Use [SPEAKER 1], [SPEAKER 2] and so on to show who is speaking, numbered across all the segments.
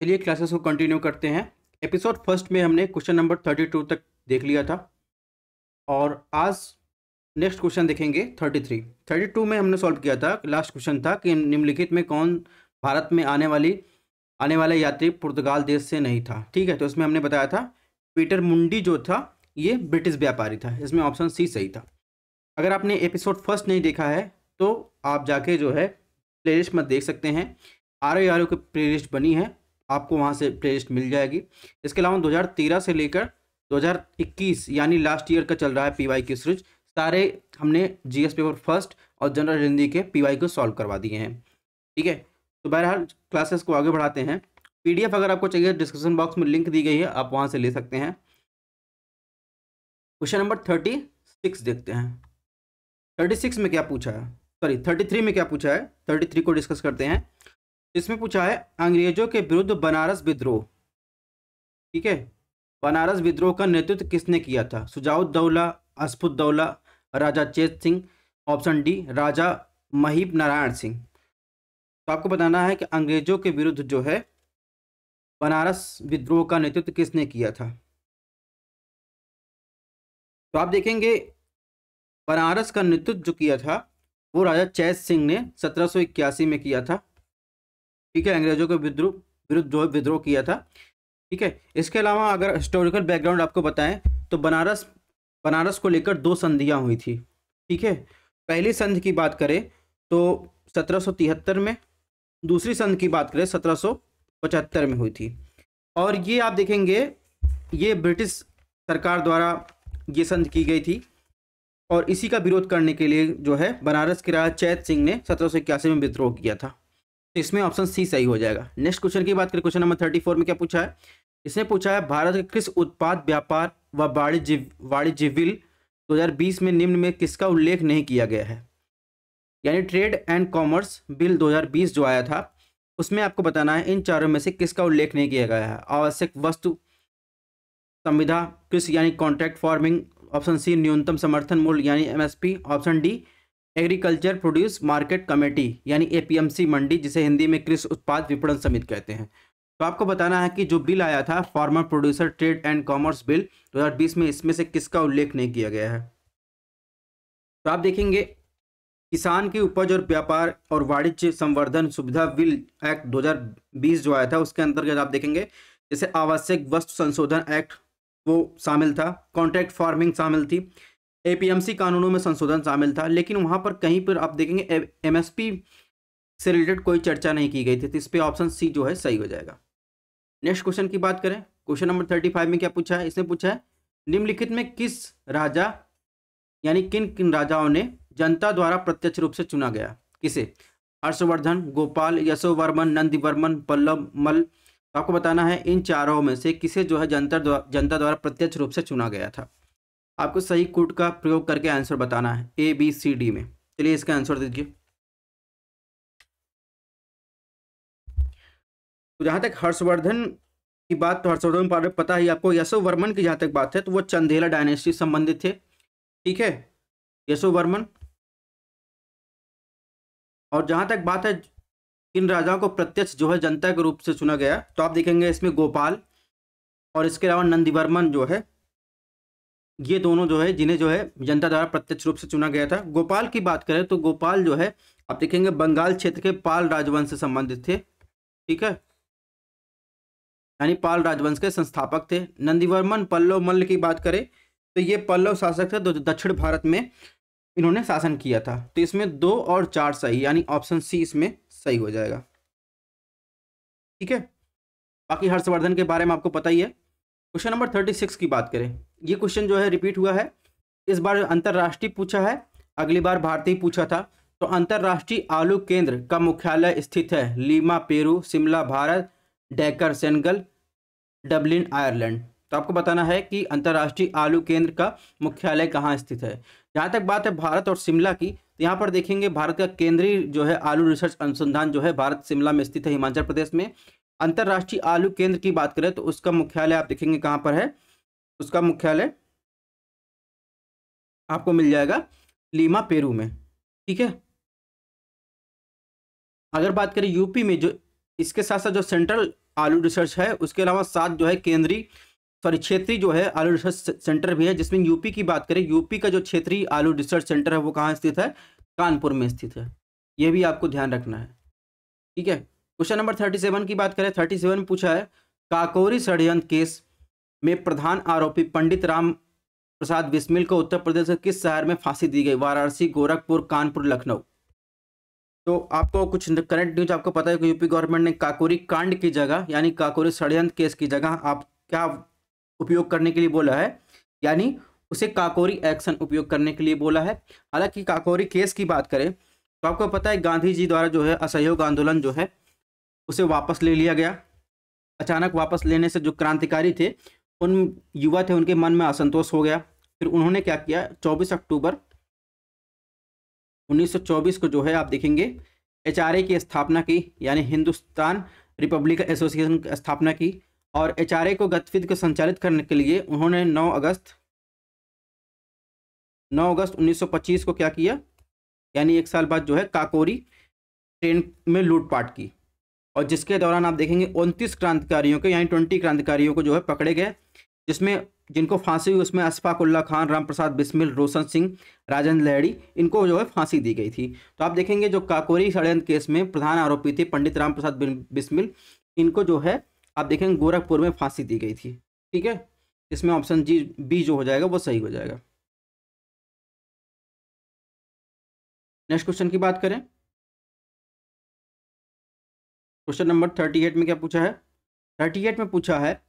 [SPEAKER 1] चलिए क्लासेस को कंटिन्यू करते हैं। एपिसोड फर्स्ट में हमने क्वेश्चन नंबर 32 तक देख लिया था और आज नेक्स्ट क्वेश्चन देखेंगे 33। 32 में हमने सॉल्व किया था, लास्ट क्वेश्चन था कि निम्नलिखित में कौन भारत में आने वाला यात्री पुर्तगाल देश से नहीं था। ठीक है, तो इसमें हमने बताया था पीटर मुंडी जो था ये ब्रिटिश व्यापारी था। इसमें ऑप्शन सी सही था। अगर आपने एपिसोड फर्स्ट नहीं देखा है तो आप जाके जो है प्लेलिस्ट में देख सकते हैं। RO की प्लेलिस्ट बनी है, आपको वहाँ से प्लेलिस्ट मिल जाएगी। इसके अलावा 2013 से लेकर 2021 यानी लास्ट ईयर का चल रहा है PY की सीरीज, सारे हमने GS पेपर फर्स्ट और जनरल हिंदी के PY को सॉल्व करवा दिए हैं। ठीक है, तो बहरहाल क्लासेस को आगे बढ़ाते हैं। PDF अगर आपको चाहिए डिस्क्रिप्शन बॉक्स में लिंक दी गई है, आप वहाँ से ले सकते हैं। क्वेश्चन नंबर 36 देखते हैं। 36 में क्या पूछा है, सॉरी 33 में क्या पूछा है, 33 को डिस्कस करते हैं। इसमें पूछा है अंग्रेजों के विरुद्ध बनारस विद्रोह। ठीक है, बनारस विद्रोह का नेतृत्व किसने किया था? शुजाउद्दौला, असफुद्दौला, राजा चेत सिंह, ऑप्शन डी राजा महीप नारायण सिंह। तो आपको बताना है कि अंग्रेजों के विरुद्ध जो है बनारस विद्रोह का नेतृत्व किसने किया था। तो आप देखेंगे बनारस का नेतृत्व जो किया था वो राजा चैत सिंह ने 1781 में किया था। ठीक है, अंग्रेजों के विरुद्ध जो है विद्रोह किया था। ठीक है, इसके अलावा अगर हिस्टोरिकल बैकग्राउंड आपको बताएं तो बनारस को लेकर 2 संधियां हुई थी। ठीक है, पहली संधि की बात करें तो 1773 में, दूसरी संधि की बात करें 1775 में हुई थी। और ये आप देखेंगे ये ब्रिटिश सरकार द्वारा ये संधि की गई थी और इसी का विरोध करने के लिए जो है बनारस के राजा चैत सिंह ने 1781 में विद्रोह किया था। तो इसमें ऑप्शन सी सही हो जाएगा। नेक्स्ट क्वेश्चन की बात करें, क्वेश्चन नंबर 34 में क्या पूछा है? इसने पूछा है भारत के कृषि उत्पाद व्यापार व वाणिज्य बिल 2020 में निम्न में किसका उल्लेख नहीं किया गया है? यानी ट्रेड एंड कॉमर्स बिल 2020 जो आया था उसमें आपको बताना है इन चारों में से किसका उल्लेख नहीं किया गया है। आवश्यक वस्तु संविदा कृषि यानी कॉन्ट्रैक्ट फार्मिंग, ऑप्शन सी न्यूनतम समर्थन मूल्य यानी MSP, option D agriculture produce market committee यानी APMC मंडी, जिसे हिंदी में कृषि उत्पाद विपणन समिति कहते हैं। तो आपको बताना है कि जो बिल आया था farmer producer trade and commerce bill 2020 में, इसमें से किसका उल्लेख नहीं किया गया है। तो आप देखेंगे किसान की उपज और व्यापार और वाणिज्य संवर्धन सुविधा बिल एक्ट 2020 जो आया था उसके अंतर्गत आप देखेंगे जैसे आवश्यक वस्तु संशोधन एक्ट वो शामिल था, कॉन्ट्रैक्ट फार्मिंग शामिल थी, APMC कानूनों में संशोधन शामिल था, लेकिन वहां पर कहीं पर आप देखेंगे MSP से रिलेटेड कोई चर्चा नहीं की गई थी। तो इस पर ऑप्शन सी जो है सही हो जाएगा। नेक्स्ट क्वेश्चन की बात करें, क्वेश्चन नंबर 35 में क्या पूछा है? इसने पूछा है निम्नलिखित में किस राजा यानी किन किन राजाओं ने जनता द्वारा प्रत्यक्ष रूप से चुना गया? किसे? हर्षवर्धन, गोपाल, यशोवर्मन, नंदीवर्मन, पल्लव, मल। तो आपको बताना है इन चारों में से किसे जो है जनता द्वारा प्रत्यक्ष रूप से चुना गया था। आपको सही कोड का प्रयोग करके आंसर बताना है ABCD में। चलिए इसका आंसर दीजिए। तो जहाँ तक हर्षवर्धन की बात, तो हर्षवर्धन पर पता ही आपको। यशोवर्मन की जहाँ तक बात है तो वो चंदेला डायनेस्टी संबंधित थे। ठीक है, यशोवर्मन। और जहाँ तक बात है किन राजाओं को प्रत्यक्ष जो है जनता के रूप से चुना गया, तो आप देखेंगे इसमें गोपाल और इसके अलावा नंदीवर्मन जो है, ये दोनों जो है जिन्हें जो है जनता द्वारा प्रत्यक्ष रूप से चुना गया था। गोपाल की बात करें तो गोपाल जो है आप देखेंगे बंगाल क्षेत्र के पाल राजवंश से संबंधित थे। ठीक है, यानी पाल राजवंश के संस्थापक थे। नंदीवर्मन पल्लव मल्ल की बात करें तो ये पल्लव शासक थे जो दक्षिण भारत में इन्होंने शासन किया था। तो इसमें 2 और 4 सही, यानी ऑप्शन सी इसमें सही हो जाएगा। ठीक है, बाकी हर्षवर्धन के बारे में आपको पता ही है। क्वेश्चन नंबर 36 की बात करें, ये क्वेश्चन जो है रिपीट हुआ है। इस बार अंतरराष्ट्रीय पूछा है, अगली बार भारतीय पूछा था। तो अंतरराष्ट्रीय आलू केंद्र का मुख्यालय स्थित है Lima Peru, Shimla Bharat, decker Senegal, Dublin Ireland. तो आपको बताना है कि अंतरराष्ट्रीय आलू केंद्र का मुख्यालय कहाँ स्थित है। जहाँ तक बात है भारत और शिमला की, तो यहाँ पर देखेंगे भारत का केंद्रीय जो है आलू रिसर्च अनुसंधान जो है भारत शिमला में स्थित है, हिमाचल प्रदेश में। अंतरराष्ट्रीय आलू केंद्र की बात करें तो उसका मुख्यालय आप देखेंगे कहाँ पर है, उसका मुख्यालय आपको मिल जाएगा लीमा पेरू में। ठीक है, अगर बात करें यूपी में, जो इसके साथ साथ जो सेंट्रल आलू रिसर्च है, उसके अलावा 7 जो है क्षेत्रीय जो है आलू रिसर्च सेंटर भी है, जिसमें यूपी की बात करें, यूपी का जो क्षेत्रीय आलू रिसर्च सेंटर है वो कहाँ स्थित है, कानपुर में स्थित है। ये भी आपको ध्यान रखना है, ठीक है। क्वेश्चन नंबर 37 की बात करें, 37 में पूछा है काकोरी षड्यंत्र केस में प्रधान आरोपी पंडित राम प्रसाद बिस्मिल को उत्तर प्रदेश के किस शहर में फांसी दी गई, वाराणसी, गोरखपुर, कानपुर, लखनऊ। तो आपको कुछ करंट न्यूज आपको पता है कि यूपी गवर्नमेंट ने काकोरी कांड की जगह यानी काकोरी षड्यंत्र केस की जगह आप क्या उपयोग करने के लिए बोला है, यानी उसे काकोरी एक्शन उपयोग करने के लिए बोला है। हालांकि काकोरी केस की बात करें तो आपको पता है गांधी जी द्वारा जो है असहयोग आंदोलन जो है उसे वापस ले लिया गया। अचानक वापस लेने से जो क्रांतिकारी थे, उन युवा थे, उनके मन में असंतोष हो गया। फिर उन्होंने क्या किया, 24 अक्टूबर 1924 को जो है आप देखेंगे HRA की स्थापना की, यानी हिंदुस्तान रिपब्लिकन एसोसिएशन की स्थापना की। और HRA को गतिविधि को संचालित करने के लिए उन्होंने 9 अगस्त 1925 को क्या किया, यानी 1 साल बाद जो है काकोरी ट्रेन में लूटपाट की, और जिसके दौरान आप देखेंगे 29 क्रांतिकारियों को यानी 20 क्रांतिकारियों को जो है पकड़े गए, जिसमें जिनको फांसी हुई उसमें अशफाक उल्लाह खान, राम प्रसाद बिस्मिल, रोशन सिंह, राजेंद्र लहड़ी, इनको जो है फांसी दी गई थी। तो आप देखेंगे जो काकोरी षड्यंत्र केस में प्रधान आरोपी थे पंडित राम प्रसाद बिस्मिल, इनको जो है आप देखेंगे गोरखपुर में फांसी दी गई थी, ठीक है। इसमें ऑप्शन बी जो हो जाएगा वो सही हो जाएगा। नेक्स्ट क्वेश्चन की बात करें, क्वेश्चन नंबर 38 में क्या पूछा है, 38 में पूछा है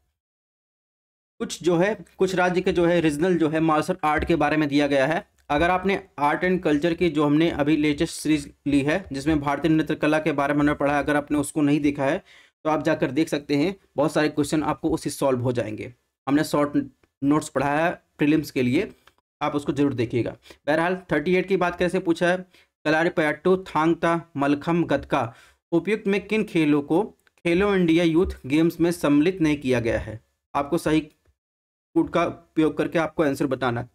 [SPEAKER 1] कुछ राज्य के जो है रीजनल जो है मार्शल आर्ट के बारे में दिया गया है। अगर आपने आर्ट एंड कल्चर की जो हमने अभी लेटेस्ट सीरीज ली है जिसमें भारतीय नृत्य कला के बारे में हमने पढ़ा है, अगर आपने उसको नहीं देखा है तो आप जाकर देख सकते हैं, बहुत सारे क्वेश्चन आपको उससे सॉल्व हो जाएंगे। हमने शॉर्ट नोट्स पढ़ाया है प्रीलिम्स के लिए, आप उसको जरूर देखिएगा। बहरहाल 38 की बात कैसे पूछा है, कलारीपयट्टू, थांग ता, मलखम, गतका उपयुक्त में किन खेलों को खेलो इंडिया यूथ गेम्स में सम्मिलित नहीं किया गया है। आपको सही कोड का उपयोग करके आपको आंसर बताना है।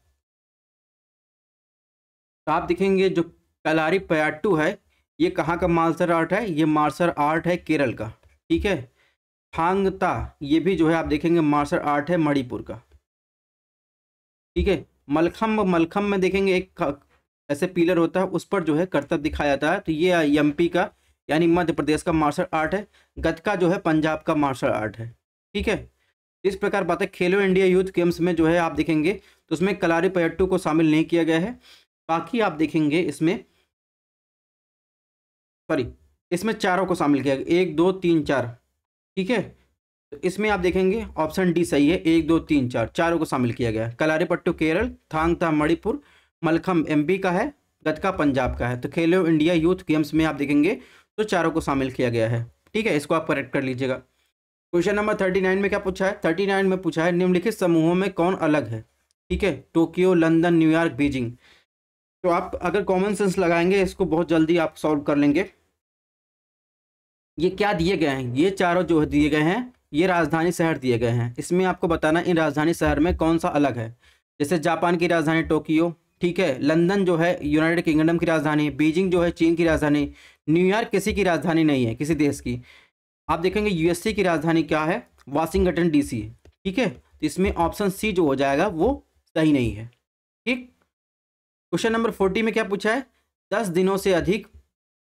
[SPEAKER 1] तो आप देखेंगे जो कलारीपयट्टू है ये कहाँ का मार्शल आर्ट है, ये मार्शल आर्ट है केरल का, ठीक है। थांग ता ये भी जो है आप देखेंगे मार्शल आर्ट है मणिपुर का, ठीक है। मलखम में देखेंगे एक ऐसे पिलर होता है, उस पर जो है करतब दिखाया जाता है, तो ये MP का यानी मध्य प्रदेश का मार्शल आर्ट है। गतका जो है पंजाब का मार्शल आर्ट है, ठीक है। इस प्रकार बात है खेलो इंडिया यूथ गेम्स में जो है आप देखेंगे तो उसमें कलारीपयट्टू को शामिल नहीं किया गया है। बाकी आप देखेंगे इसमें चारों को शामिल किया गया, 1 2 3 4, ठीक है। तो इसमें आप देखेंगे ऑप्शन डी सही है, 1 2 3 4 चारों को शामिल किया गया है। कलारीपयट्टू केरल, थांग ता मणिपुर, मलखम MP का है, गतका पंजाब का है। तो खेलो इंडिया यूथ गेम्स में आप देखेंगे तो चारों को शामिल किया गया है, ठीक है। इसको आप करेक्ट कर लीजिएगा। क्वेश्चन नंबर 39 में क्या पूछा है, 39 में पूछा है निम्नलिखित समूहों में कौन अलग है, ठीक है। Tokyo, London, New York, Beijing. तो आप अगर कॉमन सेंस लगाएंगे इसको बहुत जल्दी आप सॉल्व कर लेंगे। ये क्या दिए गए हैं, ये चारों जो दिए गए हैं ये राजधानी शहर दिए गए हैं। इसमें आपको बताना इन राजधानी शहर में कौन सा अलग है। जैसे जापान की राजधानी टोक्यो, ठीक है। लंदन जो है यूनाइटेड किंगडम की राजधानी, बीजिंग जो है चीन की राजधानी, न्यूयॉर्क किसी की राजधानी नहीं है, किसी देश की। आप देखेंगे USA की राजधानी क्या है, वाशिंगटन DC, ठीक है। तो इसमें ऑप्शन C जो हो जाएगा वो सही नहीं है, ठीक। क्वेश्चन नंबर 40 में क्या पूछा है, 10 दिनों से अधिक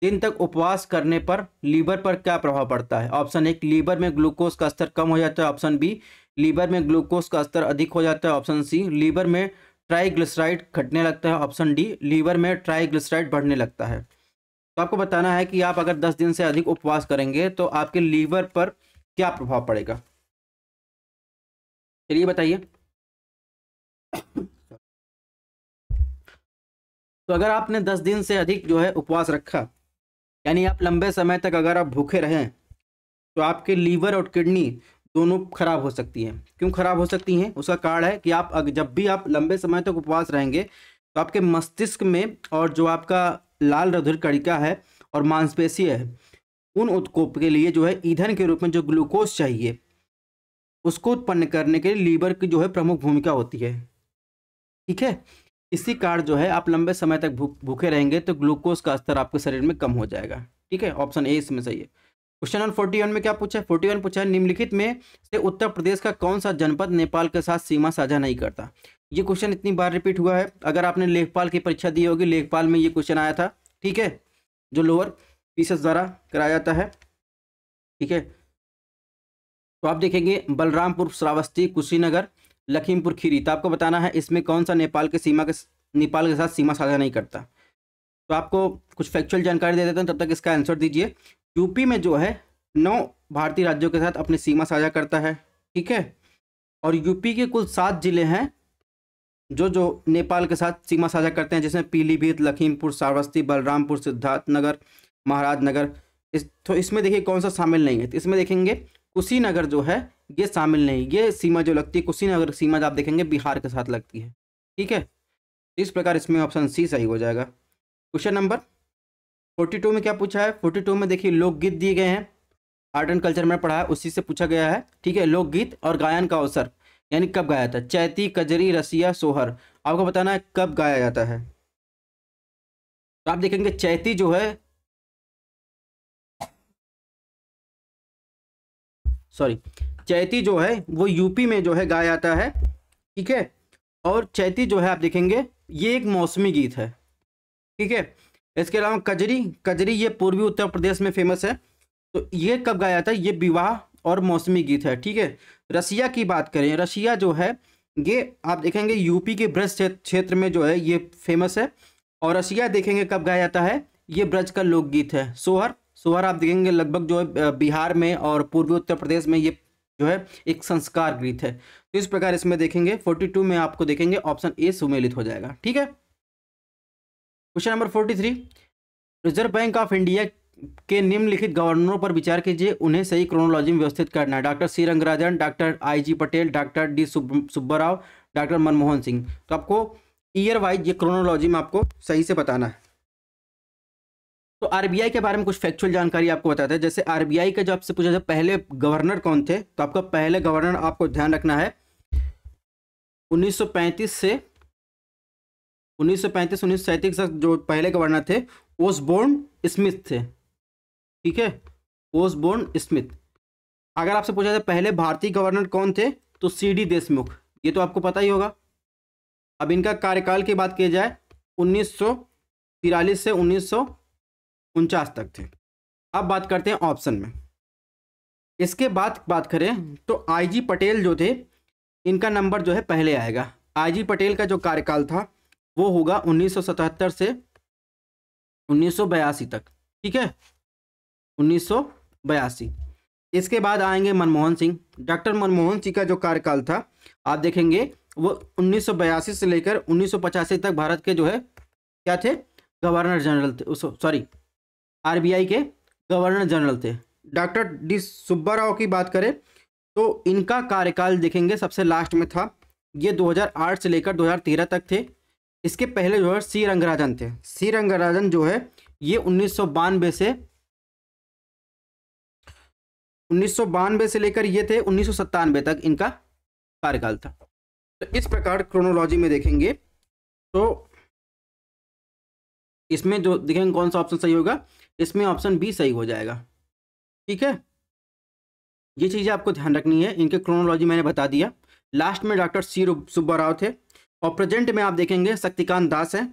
[SPEAKER 1] दिन तक उपवास करने पर लीवर पर क्या प्रभाव पड़ता है। ऑप्शन 1 लीवर में ग्लूकोज का स्तर कम हो जाता है, ऑप्शन B लीवर में ग्लूकोज का स्तर अधिक हो जाता है, ऑप्शन C लीवर में ट्राइग्लिसराइड घटने लगता है, ऑप्शन D लीवर में ट्राइग्लिसराइड बढ़ने लगता है। तो आपको बताना है कि आप अगर 10 दिन से अधिक उपवास करेंगे तो आपके लीवर पर क्या प्रभाव पड़ेगा, चलिए बताइए। तो अगर आपने 10 दिन से अधिक जो है उपवास रखा, यानी आप लंबे समय तक अगर आप भूखे रहें तो आपके लीवर और किडनी दोनों खराब हो सकती हैं। क्यों खराब हो सकती हैं, उसका कारण है कि आप जब भी आप लंबे समय तक उपवास रहेंगे तो आपके मस्तिष्क में और जो आपका लाल रधिर कणिका है और मांसपेशी है, उन ऊतकों के लिए जो है ईंधन के रूप में जो ग्लूकोज चाहिए उसको उत्पन्न करने के लिए लीवर की जो है प्रमुख भूमिका होती है, ठीक है। इसी कारण जो है आप लंबे समय तक भूखे रहेंगे तो ग्लूकोज का स्तर आपके शरीर में कम हो जाएगा, ठीक है। ऑप्शन A इसमें सही है। क्वेश्चन नंबर 41 में क्या पूछा है? 41 पूछा है निम्नलिखित में से उत्तर प्रदेश का कौन सा जनपद नेपाल के साथ सीमा साझा नहीं करता? ये क्वेश्चन इतनी बार रिपीट हुआ है, अगर आपने लेखपाल की परीक्षा दी होगी, लेखपाल में ये क्वेश्चन आया था, ठीक है, जो लोअर पीसेस द्वारा कराया जाता है, ठीक है। तो आप देखेंगे बलरामपुर, श्रावस्ती, कुशीनगर, लखीमपुर खीरी, तो आपको बताना है इसमें कौन सा नेपाल के साथ सीमा साझा नहीं करता। तो आपको कुछ फैक्चुअल जानकारी दे देते हैं, तब तक इसका आंसर दीजिए। यूपी में जो है 9 भारतीय राज्यों के साथ अपनी सीमा साझा करता है, ठीक है, और यूपी के कुल 7 जिले हैं जो नेपाल के साथ सीमा साझा करते हैं, जिसमें पीलीभीत, लखीमपुर, श्रावस्ती, बलरामपुर, सिद्धार्थनगर, महाराजनगर। तो इसमें देखिए कौन सा शामिल नहीं है, तो इसमें देखेंगे कुशीनगर जो है ये शामिल नहीं। ये सीमा जो लगती है कुशीनगर सीमा, आप देखेंगे बिहार के साथ लगती है, ठीक है। इस प्रकार इसमें ऑप्शन सी सही हो जाएगा। क्वेश्चन नंबर 42 में क्या पूछा है? 42 में देखिए लोकगीत दिए गए हैं, आर्ट एंड कल्चर में पढ़ा है, उसी से पूछा गया है, ठीक है। लोकगीत और गायन का अवसर यानी कब गाया था? चैती, कजरी, रसिया, सोहर, आपको बताना है कब गाया जाता है। तो आप देखेंगे चैती जो है, चैती जो है वो यूपी में जो है गाया जाता है, ठीक है। और चैती जो है आप देखेंगे ये एक मौसमी गीत है, ठीक है। इसके अलावा कजरी ये पूर्वी उत्तर प्रदेश में फेमस है, तो ये कब गाया जाता है? ये विवाह और मौसमी गीत है, ठीक है। रसिया की बात करें, रसिया जो है ये आप देखेंगे यूपी के ब्रज क्षेत्र में जो है ये फेमस है, और रसिया देखेंगे कब गाया जाता है? ये ब्रज का लोकगीत है। सोहर आप देखेंगे लगभग जो है बिहार में और पूर्वी उत्तर प्रदेश में ये जो है एक संस्कार गीत है। तो इस प्रकार इसमें देखेंगे 42 में आपको देखेंगे ऑप्शन ए सुमेलित हो जाएगा, ठीक है। Question number 43, reserve bank of India के निम्नलिखित गवर्नरों पर विचार कीजिए, उन्हें सही क्रोनोलॉजी में व्यवस्थित करना है। Doctor C Rangarajan, doctor I G. Patel, doctor D Subba Rao, doctor Manmohan Singh. तो आपको ईयर वाइज ये क्रोनोलॉजी में आपको सही से बताना है। तो आरबीआई के बारे में कुछ फैक्चुअल जानकारी आपको बताते हैं। जैसे आरबीआई का जो आपसे पूछा जाए पहले गवर्नर कौन थे, तो आपका पहले गवर्नर आपको ध्यान रखना है 1937 तक जो पहले गवर्नर थे ओसबोर्न स्मिथ थे, ठीक है, ओसबोर्न स्मिथ। अगर आपसे पूछा जाए पहले भारतीय गवर्नर कौन थे, तो सीडी देशमुख, ये तो आपको पता ही होगा। अब इनका कार्यकाल की बात की जाए 1943 से 1949 तक थे। अब बात करते हैं ऑप्शन में। इसके बाद बात करें तो आई.जी. पटेल जो थे इनका नंबर जो है पहले आएगा। आई.जी. पटेल का जो कार्यकाल था वो होगा 1977 से 1982 तक, ठीक है, 1982। इसके बाद आएंगे मनमोहन सिंह। डॉक्टर मनमोहन सिंह का जो कार्यकाल था आप देखेंगे वो 1982 से लेकर 1985 तक भारत के जो है क्या थे? गवर्नर जनरल थे, सॉरी आरबीआई के गवर्नर जनरल थे। डॉक्टर डी सुब्बा राव की बात करें तो इनका कार्यकाल देखेंगे सबसे लास्ट में था, ये 2008 से लेकर 2013 तक थे। इसके पहले जो है सी रंगराजन थे। सी रंगराजन जो है ये 1992 से लेकर ये थे 1997 तक इनका कार्यकाल था। तो इस प्रकार क्रोनोलॉजी में देखेंगे तो इसमें जो देखेंगे कौन सा ऑप्शन सही होगा, इसमें ऑप्शन बी सही हो जाएगा, ठीक है। ये चीज़ें आपको ध्यान रखनी है, इनके क्रोनोलॉजी मैंने बता दिया। लास्ट में डॉक्टर सी सुब्बा राव थे और प्रेजेंट में आप देखेंगे शक्तिकांत दास हैं,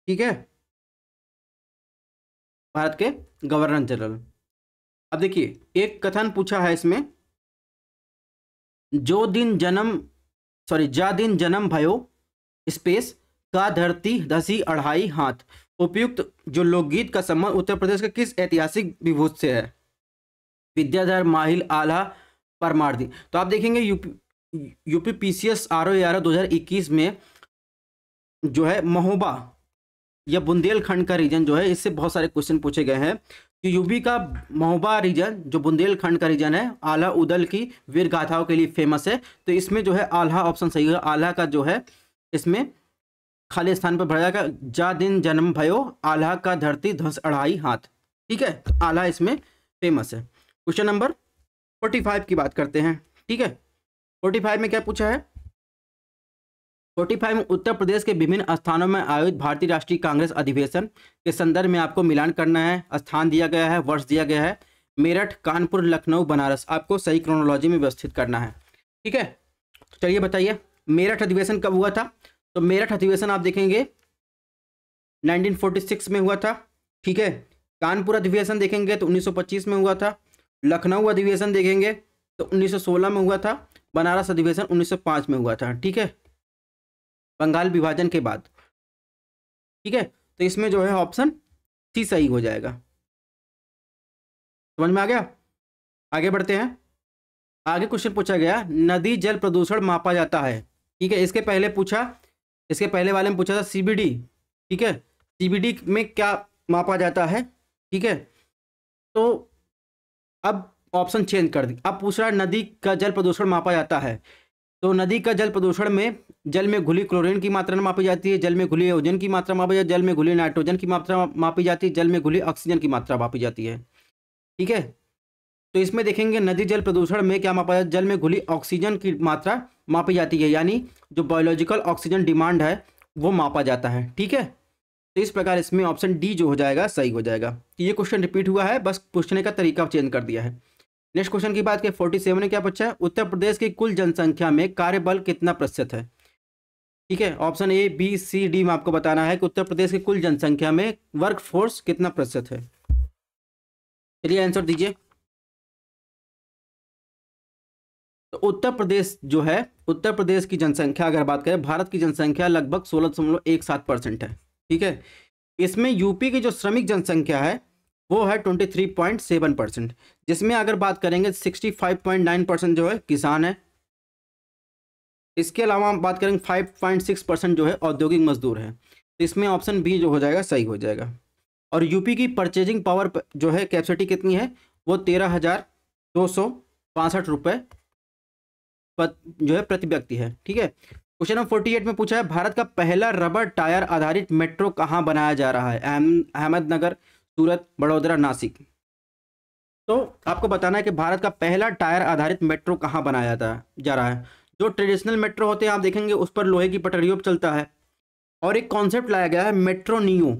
[SPEAKER 1] ठीक है, भारत के गवर्नर जनरल। अब देखिए एक कथन पूछा है इसमें, जा दिन जन्म भयो स्पेस का धरती धसी अढ़ाई हाथ। उपयुक्त जो लोकगीत का संबंध उत्तर प्रदेश के किस ऐतिहासिक विभूत से है? विद्याधर, माहिल, आल्हा, परमार्दी। तो आप देखेंगे यूपी पीसीएस RO 2021 में जो है महोबा या बुंदेलखंड का रीजन जो है इससे बहुत सारे क्वेश्चन पूछे गए हैं कि यूपी का महोबा रीजन जो बुंदेलखंड का रीजन है आल्हा उदल की वीर गाथाओं के लिए फेमस है। तो इसमें जो है आल्हा ऑप्शन सही है। आल्हा का जो है इसमें खाली स्थान पर भरा जाएगा, जा दिन जन्म भयो आल्हा का धरती धस अढ़ाई हाथ, ठीक है, आल्हा इसमें फेमस है। क्वेश्चन नंबर 45 की बात करते हैं, ठीक है। 45 में क्या पूछा है? 45 में उत्तर प्रदेश के विभिन्न स्थानों में आयोजित भारतीय राष्ट्रीय कांग्रेस अधिवेशन के संदर्भ में आपको मिलान करना है। स्थान दिया गया है, वर्ष दिया गया है, मेरठ, कानपुर, लखनऊ, बनारस। आपको सही क्रोनोलॉजी में व्यवस्थित करना है, ठीक है। तो चलिए बताइए मेरठ अधिवेशन कब हुआ था। तो मेरठ अधिवेशन आप देखेंगे 1946 में हुआ था, ठीक है। कानपुर अधिवेशन देखेंगे तो 1925 में हुआ था। लखनऊ अधिवेशन देखेंगे तो 1916 में हुआ था। बनारस अधिवेशन 1905 में हुआ था, ठीक है, बंगाल विभाजन के बाद, ठीक है। तो इसमें जो है ऑप्शन सी सही हो जाएगा। समझ में आ गया। आगे बढ़ते हैं। आगे क्वेश्चन पूछा गया नदी जल प्रदूषण मापा जाता है, ठीक है। इसके पहले वाले में पूछा था सीबीडी, ठीक है, सीबीडी में क्या मापा जाता है, ठीक है। तो अब ऑप्शन चेंज कर दी, अब पूछ रहा है नदी का जल प्रदूषण मापा जाता है। तो नदी का जल प्रदूषण में जल में घुली क्लोरीन की मात्रा मापी जाती है, जल में घुली ओजोन की मात्रा मापी जाती है, जल में घुली नाइट्रोजन की मात्रा मापी जाती है, जल में घुली ऑक्सीजन की मात्रा मापी जाती है, ठीक है। तो इसमें देखेंगे नदी जल प्रदूषण में क्या मापा जाता है, जल में घुली ऑक्सीजन की मात्रा मापी जाती है, यानी जो बायोलॉजिकल ऑक्सीजन डिमांड है वो मापा जाता है, ठीक है। तो इस प्रकार इसमें ऑप्शन डी जो हो जाएगा सही हो जाएगा। तो ये क्वेश्चन रिपीट हुआ है, बस पूछने का तरीका चेंज कर दिया है। नेक्स्ट क्वेश्चन की बात करें 47 ने क्या पूछा है, उत्तर प्रदेश की कुल जनसंख्या में कार्यबल कितना प्रतिशत है, ठीक है। Option A B C D में आपको बताना है कि उत्तर प्रदेश की कुल जनसंख्या में वर्क फोर्स कितना प्रतिशत है। चलिए आंसर दीजिए। तो उत्तर प्रदेश जो है, उत्तर प्रदेश की जनसंख्या अगर बात करें, भारत की जनसंख्या लगभग 16.17% है, ठीक है। इसमें यूपी की जो श्रमिक जनसंख्या है वो है 23.7%, जिसमें अगर बात करेंगे 65.9% जो है किसान है। इसके अलावा हम बात करेंगे 5.6% जो है औद्योगिक मजदूर है। तो इसमें ऑप्शन बी जो हो जाएगा सही हो जाएगा। और यूपी की परचेजिंग पावर जो है कैपेसिटी कितनी है, वो 13,265 रुपये जो है प्रति व्यक्ति है, ठीक है। क्वेश्चन नंबर 48 में पूछा है भारत का पहला रबर टायर आधारित मेट्रो कहाँ बनाया जा रहा है, अहमदनगर, सूरत, बड़ौदा, नासिक। तो आपको बताना है कि भारत का पहला टायर आधारित मेट्रो कहाँ बनाया जा रहा है। जो ट्रेडिशनल मेट्रो होते हैं आप देखेंगे उस पर लोहे की पटरियों पर चलता है, और एक कॉन्सेप्ट लाया गया है मेट्रो नियो,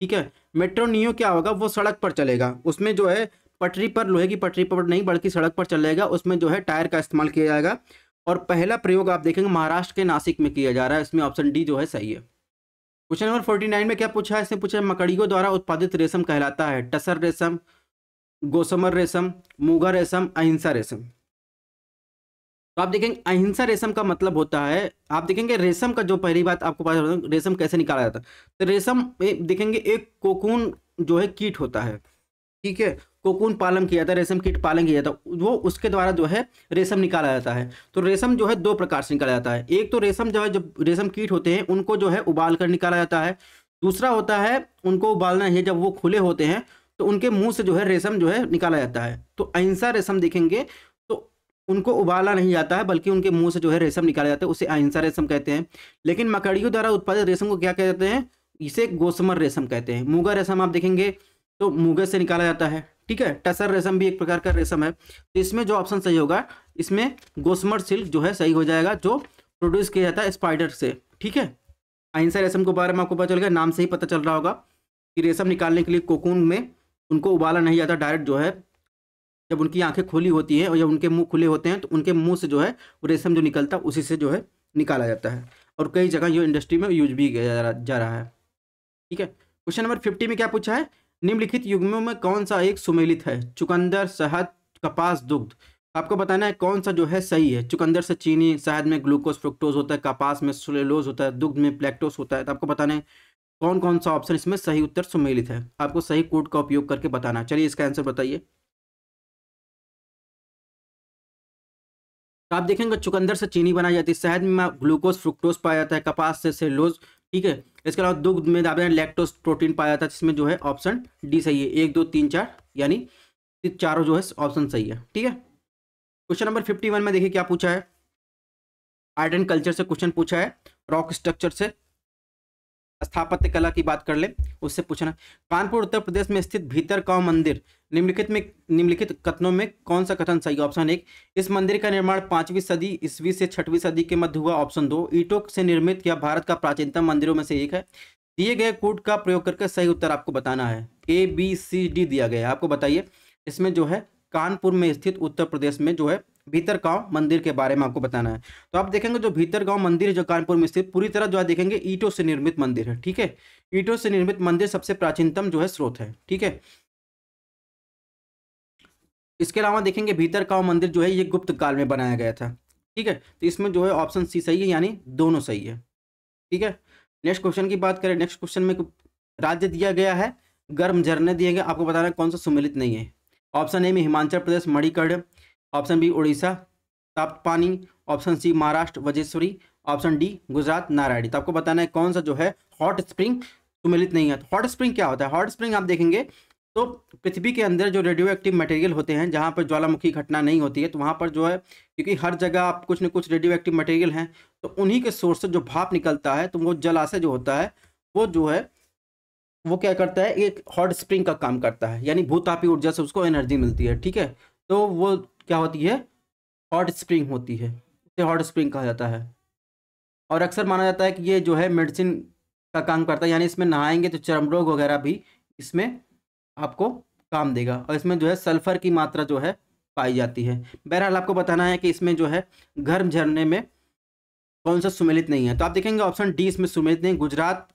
[SPEAKER 1] ठीक है। मेट्रो नियो क्या होगा, वो सड़क पर चलेगा, उसमें जो है पटरी पर, लोहे की पटरी पर नहीं बल्कि सड़क पर चलेगा, उसमें जो है टायर का इस्तेमाल किया जाएगा। और पहला प्रयोग आप देखेंगे महाराष्ट्र के नासिक में किया जा रहा है। इसमें ऑप्शन डी जो है सही है। क्वेश्चन नंबर 49 में क्या पूछा है, इसने पूछा है मकड़ियों द्वारा उत्पादित रेशम कहलाता है टसर रेशम, गोसमर रेशम, मूगा रेशम, अहिंसा रेशम। तो आप देखेंगे अहिंसा रेशम का मतलब होता है, आप देखेंगे रेशम का जो पहली बात आपको पता है रेशम कैसे निकाला जाता है। तो रेशम देखेंगे एक कोकून जो है कीट होता है, ठीक है, कोकून पालन किया जाता है, रेशम कीट पालन किया जाता है, वो उसके द्वारा जो है रेशम निकाला जाता है। तो रेशम जो है दो प्रकार से निकाला जाता है, एक तो रेशम जो है, जो रेशम कीट होते हैं उनको जो है उबाल कर निकाला जाता है। दूसरा होता है उनको उबालना है, जब वो खुले होते हैं तो उनके मुंह से जो है रेशम जो है निकाला जाता है। तो अहिंसा रेशम देखेंगे तो उनको उबाला नहीं जाता है बल्कि उनके मुंह से जो है रेशम निकाला जाता है, उसे अहिंसा रेशम कहते हैं। लेकिन मकड़ियों द्वारा उत्पादित रेशम को क्या कहते हैं, इसे गोसमर रेशम कहते हैं। मूगा रेशम आप देखेंगे तो मूगे से निकाला जाता है, ठीक है। टसर रेशम भी एक प्रकार का रेशम है। तो इसमें जो ऑप्शन सही होगा, इसमें गोसमर सिल्क जो है सही हो जाएगा, जो प्रोड्यूस किया जाता है स्पाइडर से, ठीक है। अहिंसा रेशम के बारे में आपको पता चल गया, नाम से ही पता चल रहा होगा कि रेशम निकालने के लिए कोकून में उनको उबाला नहीं जाता, डायरेक्ट जो है जब उनकी आंखें खुली होती हैं और जब उनके मुंह खुले होते हैं तो उनके मुंह से जो है वो रेशम जो निकलता है उसी से जो है निकाला जाता है। और कई जगह ये इंडस्ट्री में यूज भी किया जा रहा है, ठीक है। क्वेश्चन नंबर 50 में क्या पूछा है, निम्नलिखित युग्मों में कौन सा एक सुमेलित है, चुकंदर, शहद, कपास, दुग्ध। आपको बताना है कौन सा जो है सही है। चुकंदर से चीनी, शहद में ग्लूकोज फ्रुक्टोज होता है, कपास में सेलुलोज होता है, दुग्ध में लैक्टोज होता है। तो आपको बताना है कौन कौन सा ऑप्शन इसमें सही उत्तर सुमेलित है। आपको सही कोड का उपयोग करके बताना। चलिए इसका आंसर बताइए। तो आप देखेंगे चुकंदर से चीनी बनाई जाती है, शहद में ग्लूकोज फ्रुक्टोज पाया जाता है, कपास से सेलुलोज, ठीक है। इसके अलावा दुग्ध में आप लैक्टोज प्रोटीन पाया जाता है, जिसमें जो है ऑप्शन डी सही है। 1 2 3 4 यानी चारों जो है ऑप्शन सही है, ठीक है। क्वेश्चन नंबर 51 में देखिए क्या पूछा है, आर्ट एंड कल्चर से क्वेश्चन पूछा है, रॉक स्ट्रक्चर से, स्थापत्य कला की बात कर ले उससे पूछना। कानपुर उत्तर प्रदेश में स्थित भीतरगांव मंदिर निम्नलिखित कथनों में कौन सा कथन सही। ऑप्शन 1, इस मंदिर का निर्माण 5वीं सदी ईस्वी से 6वीं सदी के मध्य हुआ। ऑप्शन 2, ईंटों से निर्मित यह भारत का प्राचीनतम मंदिरों में से एक है। दिए गए कोड का प्रयोग करके सही उत्तर आपको बताना है। A B C D दिया गया है, आपको बताइए इसमें जो है कानपुर में स्थित उत्तर प्रदेश में जो है भीतरगांव मंदिर के बारे में आपको बताना है। तो आप देखेंगे जो भीतरगांव मंदिर है जो कानपुर में स्थित, पूरी तरह जो है देखेंगे ईंटों से निर्मित मंदिर है। ठीक है, ईंटों से निर्मित मंदिर सबसे प्राचीनतम जो है स्रोत है। ठीक है, इसके अलावा देखेंगे भीतरगांव मंदिर जो है ये गुप्त काल में बनाया गया था। ठीक है, तो इसमें जो है ऑप्शन सी सही है, यानी दोनों सही है। ठीक है, नेक्स्ट क्वेश्चन की बात करें। नेक्स्ट क्वेश्चन में राज्य दिया गया है, गर्म झरने दिए गए, आपको बताना है कौन सा सुमेलित नहीं है। ऑप्शन ए में Himachal Pradesh Manikaran, option B Orissa Taptapani, option C Maharashtra Vajreshwari, option D Gujarat Narayani. तो आपको बताना है कौन सा जो है हॉट स्प्रिंग सुमेलित नहीं है। तो हॉट स्प्रिंग क्या होता है? हॉट स्प्रिंग आप देखेंगे तो पृथ्वी के अंदर जो रेडियो एक्टिव मटेरियल होते हैं, जहाँ पर ज्वालामुखी घटना नहीं होती है, तो वहाँ पर जो है क्योंकि हर जगह आप कुछ न कुछ रेडियो एक्टिव मटेरियल हैं, तो उन्हीं के सोर्स से जो भाप निकलता है, तो वो जलाशय जो होता है वो जो है वो क्या करता है, एक हॉट स्प्रिंग का काम करता है, यानी भूतापी ऊर्जा से उसको एनर्जी मिलती है। ठीक है, तो वो क्या होती है, हॉट स्प्रिंग होती है, इसे हॉट स्प्रिंग कहा जाता है। और अक्सर माना जाता है कि ये जो है मेडिसिन का काम करता है, यानी इसमें नहाएंगे तो चर्म रोग वगैरह भी इसमें आपको काम देगा। और इसमें जो है सल्फर की मात्रा जो है पाई जाती है। बहरहाल आपको बताना है कि इसमें जो है गर्म झरने में कौन सा सुमेलित नहीं है। तो आप देखेंगे ऑप्शन डी इसमें सुमेलित नहीं। गुजरात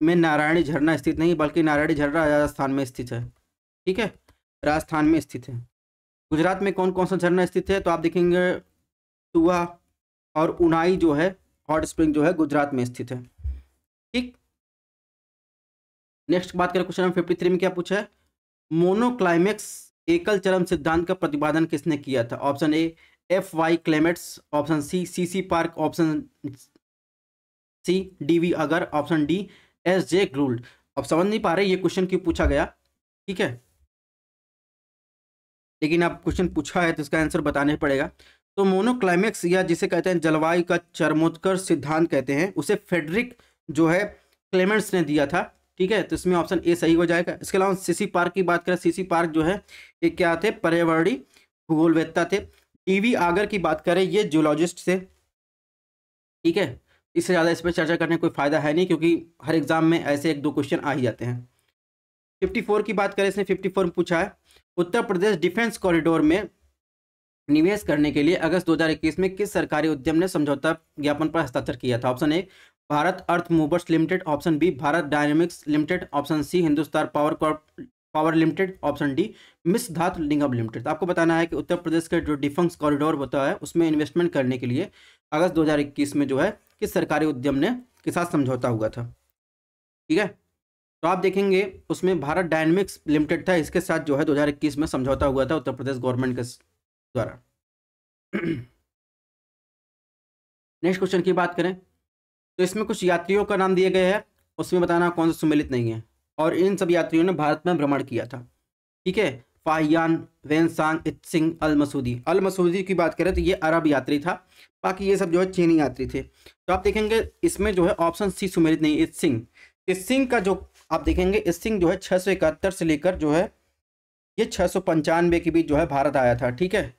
[SPEAKER 1] में नारायणी झरना स्थित नहीं, बल्कि नारायणी झरना राजस्थान में स्थित है। ठीक है, राजस्थान में स्थित है। गुजरात में कौन कौन सा झरना स्थित है? तो आप देखेंगे तुआ और उनाई जो है हॉट स्प्रिंग जो है गुजरात में स्थित है। ठीक, नेक्स्ट बात करें क्वेश्चन नंबर 53 में क्या पूछा है, मोनोक्लाइमेक्स एकल चरम सिद्धांत का प्रतिपादन किसने किया था? Option A F Y Clements, option C C C Park, option C D V अगर, ऑप्शन डी एस जे ग्रूल्ड। अब समझ नहीं पा रहे ये क्वेश्चन क्यों पूछा गया। ठीक है, लेकिन अब क्वेश्चन पूछा है तो इसका आंसर बताना पड़ेगा। तो मोनोक्लाइमेक्स या जिसे कहते हैं जलवायु का चरमोत्कर्ष सिद्धांत कहते हैं, उसे फेडरिक जो है क्लेमेंट्स ने दिया था। ठीक है, तो इसमें ऑप्शन ए सही हो जाएगा। इसके अलावा सीसी पार्क की बात करें, सीसी पार्क जो है ये क्या थे, पर्यावरणीय भूगोलवेत्ता थे। टीवी आगर की बात करें, ये जियोलॉजिस्ट थे। ठीक है, इससे ज़्यादा इस पर चर्चा करने कोई फायदा है नहीं, क्योंकि हर एग्जाम में ऐसे एक दो क्वेश्चन आ ही जाते हैं। 54 की बात करें, इसने 54 में पूछा है, उत्तर प्रदेश डिफेंस कॉरिडोर में निवेश करने के लिए अगस्त 2021 में किस सरकारी उद्यम ने समझौता ज्ञापन पर हस्ताक्षर किया था? Option A Bharat Earth Movers Limited, option B Bharat Dynamics Limited, option C Hindustan Power Limited, option D Mishra Dhatu Nigam limited. तो आपको बताना है कि उत्तर प्रदेश का जो डिफेंस कॉरिडोर होता है उसमें इन्वेस्टमेंट करने के लिए अगस्त 2021 में जो है किस सरकारी उद्यम ने के साथ समझौता हुआ था। ठीक है, तो आप देखेंगे उसमें भारत डायनेमिक्स लिमिटेड था, इसके साथ जो है 2021 में समझौता हुआ था उत्तर प्रदेश गवर्नमेंट के द्वारा। नेक्स्ट क्वेश्चन की बात करें तो इसमें कुछ यात्रियों का नाम दिए गए हैं, उसमें बताना कौन सा सुमेलित नहीं है। और इन सब यात्रियों ने भारत में भ्रमण किया था। ठीक है, फाहियान, वेनसांग, इत्सिंग, अल मसूदी। अल मसूदी की बात करें तो ये अरब यात्री था, बाकी ये सब जो है चीनी यात्री थे। तो आप देखेंगे इसमें जो है ऑप्शन सी सुमेलित नहीं, इत्सिंग। इत्सिंग का जो आप देखेंगे, इत्सिंग जो है 671 से लेकर जो है ये 695 के बीच जो है भारत आया था। ठीक है,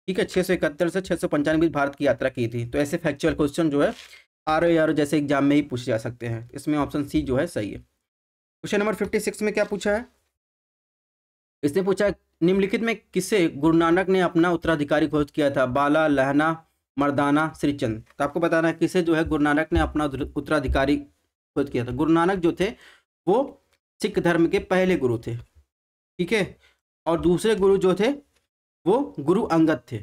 [SPEAKER 1] ठीक है, 671 से 695 बीच भारत की यात्रा की थी। तो ऐसे फैक्चुअल क्वेश्चन जो है आर जैसे एग्जाम में ही पूछे जा सकते हैं। इसमें ऑप्शन सी जो है सही है। क्वेश्चन नंबर 56 में क्या पूछा है, इसने पूछा निम्नलिखित में किसे गुरु नानक ने अपना उत्तराधिकारी घोषित किया था? बाला, लहना, मर्दाना, श्रीचंद। तो आपको बताना है किसे जो है गुरु नानक ने अपना उत्तराधिकारी घोषित किया था। गुरु नानक जो थे वो सिख धर्म के पहले गुरु थे। ठीक है, और दूसरे गुरु जो थे वो गुरु अंगद थे।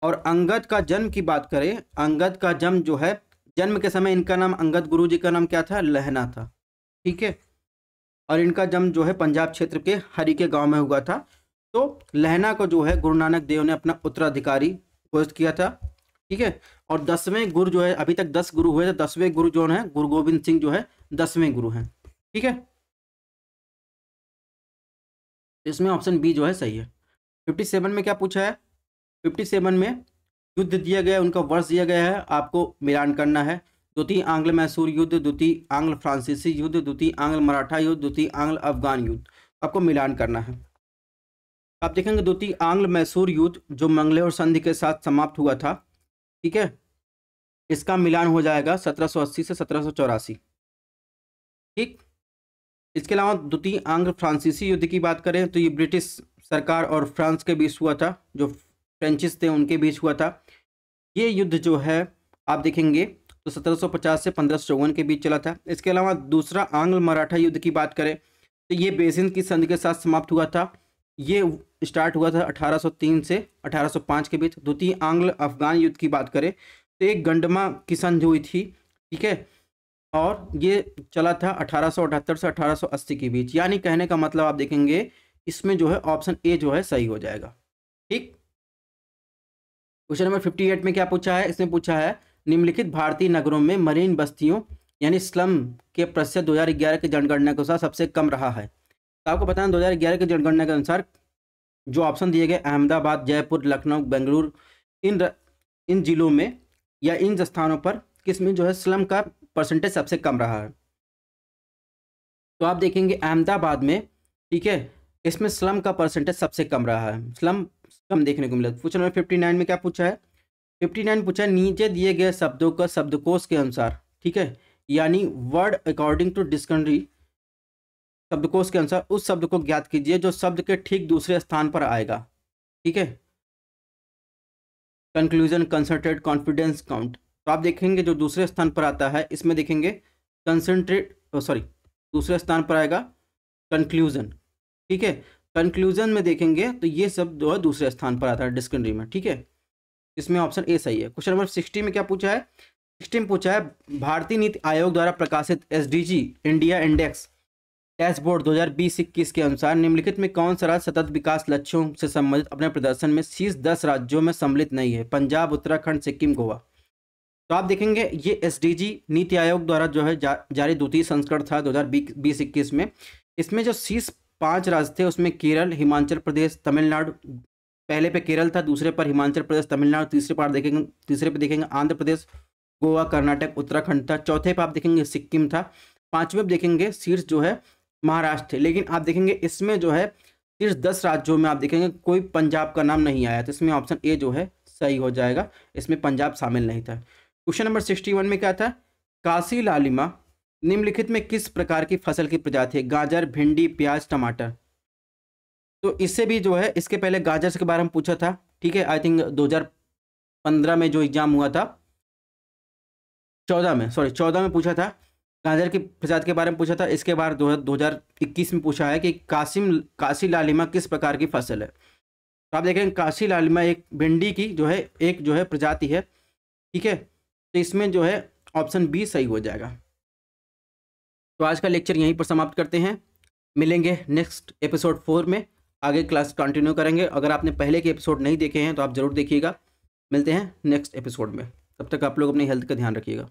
[SPEAKER 1] और अंगद का जन्म की बात करें, अंगद का जन्म जो है जन्म के समय इनका नाम अंगद गुरु जी का नाम क्या था? लहना था। ठीक है, और इनका जन्म जो है पंजाब क्षेत्र के हरी के गांव में हुआ था। तो लहना को जो है गुरु नानक देव ने अपना उत्तराधिकारी घोषित किया था। ठीक है, और 10वें गुरु जो है, अभी तक 10 गुरु हुए थे, 10वें गुरु जो है गुरु गोविंद सिंह जो है 10वें गुरु हैं। ठीक है, इसमें ऑप्शन बी जो है सही है। 57 में क्या पूछा है, 57 में युद्ध दिया गया है, उनका वर्ष दिया गया है, आपको मिलान करना है। द्वितीय आंग्ल मैसूर युद्ध, द्वितीय आंग्ल फ्रांसीसी युद्ध, द्वितीय आंग्ल मराठा युद्ध, द्वितीय आंग्ल अफगान युद्ध, आपको मिलान करना है। आप देखेंगे द्वितीय आंग्ल मैसूर युद्ध जो मंगलेर संधि के साथ समाप्त हुआ था। ठीक है, इसका मिलान हो जाएगा 1780 से 1784। ठीक, इसके अलावा द्वितीय आंग्ल फ्रांसीसी युद्ध की बात करें तो ये ब्रिटिश सरकार और फ्रांस के बीच हुआ था, जो फ्रेंचिस थे उनके बीच हुआ था। ये युद्ध जो है आप देखेंगे तो 1750 से 1554 के बीच चला था। इसके अलावा दूसरा आंग्ल मराठा युद्ध की बात करें तो ये बेसिन की संधि के साथ समाप्त हुआ था। ये स्टार्ट हुआ था 1803 से 1805 के बीच। द्वितीय आंग्ल अफगान युद्ध की बात करें तो एक गंडमा की संधि हुई थी, ठीक है, और ये चला था 1878 से 1880 के बीच। यानी कहने का मतलब आप देखेंगे इसमें जो है ऑप्शन ए जो है सही हो जाएगा। ठीक, क्वेश्चन नंबर 58 में क्या पूछा है? इसमें पूछा है निम्नलिखित भारतीय नगरों में मरीन बस्तियों यानी स्लम के प्रतिशत 2011 की जनगणना के अनुसार सबसे कम रहा है। तो आपको पता है 2011 की जनगणना के अनुसार जो ऑप्शन दिए गए अहमदाबाद, जयपुर, लखनऊ, बेंगलुरु, इन जिलों में या इन स्थानों पर किसमें जो है स्लम का परसेंटेज सबसे कम रहा है। तो आप देखेंगे अहमदाबाद में, ठीक है, इसमें स्लम का परसेंटेज सबसे कम रहा है, स्लम कम देखने को मिला। क्वेश्चन नंबर 59 में क्या पूछा है? 59 पूछा है नीचे दिए गए शब्दों का शब्दकोश के अनुसार, ठीक है, यानी वर्ड अकॉर्डिंग टू डिक्शनरी, शब्दकोश के अनुसार उस शब्द को ज्ञात कीजिए जो शब्द के ठीक दूसरे स्थान पर आएगा। ठीक है, कंक्लूजन, कंसंट्रेट, कॉन्फिडेंस, काउंट। तो आप देखेंगे जो दूसरे स्थान पर आता है इसमें देखेंगे दूसरे स्थान पर आएगा कंक्लूजन। ठीक है, कंक्लूजन में देखेंगे तो ये सब जो है दूसरे स्थान पर आता है डिक्शनरी में। ठीक है, इसमें ऑप्शन ए सही है। क्वेश्चन नंबर 60 में क्या पूछा है? 60 में पूछा है भारतीय नीति आयोग द्वारा प्रकाशित SDG इंडिया इंडेक्स डैशबोर्ड 2020-21 के अनुसार निम्नलिखित में कौन सा राज्य सतत विकास लक्ष्यों से संबंधित अपने प्रदर्शन में शीर्ष 10 राज्यों में सम्मिलित नहीं है? पंजाब, उत्तराखंड, सिक्किम, गोवा। तो आप देखेंगे ये SDG नीति आयोग द्वारा जो है जारी द्वितीय संस्करण था 2020-21 में। इसमें जो शीर्ष 5 राज्य थे उसमें केरल, हिमाचल प्रदेश, तमिलनाडु, पहले पे केरल था, दूसरे पर हिमाचल प्रदेश, तमिलनाडु, तीसरे पे देखेंगे आंध्र प्रदेश, गोवा, कर्नाटक, उत्तराखंड था, चौथे पे आप देखेंगे सिक्किम था, पांचवें पे देखेंगे शीर्ष जो है महाराष्ट्र थे। लेकिन आप देखेंगे इसमें जो है शीर्ष 10 राज्यों में आप देखेंगे कोई पंजाब का नाम नहीं आया, तो इसमें ऑप्शन ए जो है सही हो जाएगा, इसमें पंजाब शामिल नहीं था। क्वेश्चन नंबर 61 में क्या था? काशी लालिमा निम्नलिखित में किस प्रकार की फसल की प्रजाति है? गाजर, भिंडी, प्याज, टमाटर। तो इससे भी जो है इसके पहले गाजर के बारे में पूछा था, ठीक है, आई थिंक 2015 में जो एग्जाम हुआ था, 14 में पूछा था, गाजर की प्रजाति के बारे में पूछा था। इसके बाद 2021 में पूछा है कि काशी लालिमा किस प्रकार की फसल है। तो आप देखें काशी लालिमा एक भिंडी की जो है एक जो है प्रजाति है। ठीक है, तो इसमें जो है ऑप्शन बी सही हो जाएगा। तो आज का लेक्चर यहीं पर समाप्त करते हैं, मिलेंगे नेक्स्ट एपिसोड 4 में, आगे क्लास कंटिन्यू करेंगे। अगर आपने पहले के एपिसोड नहीं देखे हैं तो आप ज़रूर देखिएगा। मिलते हैं नेक्स्ट एपिसोड में, तब तक आप लोग अपनी हेल्थ का ध्यान रखिएगा।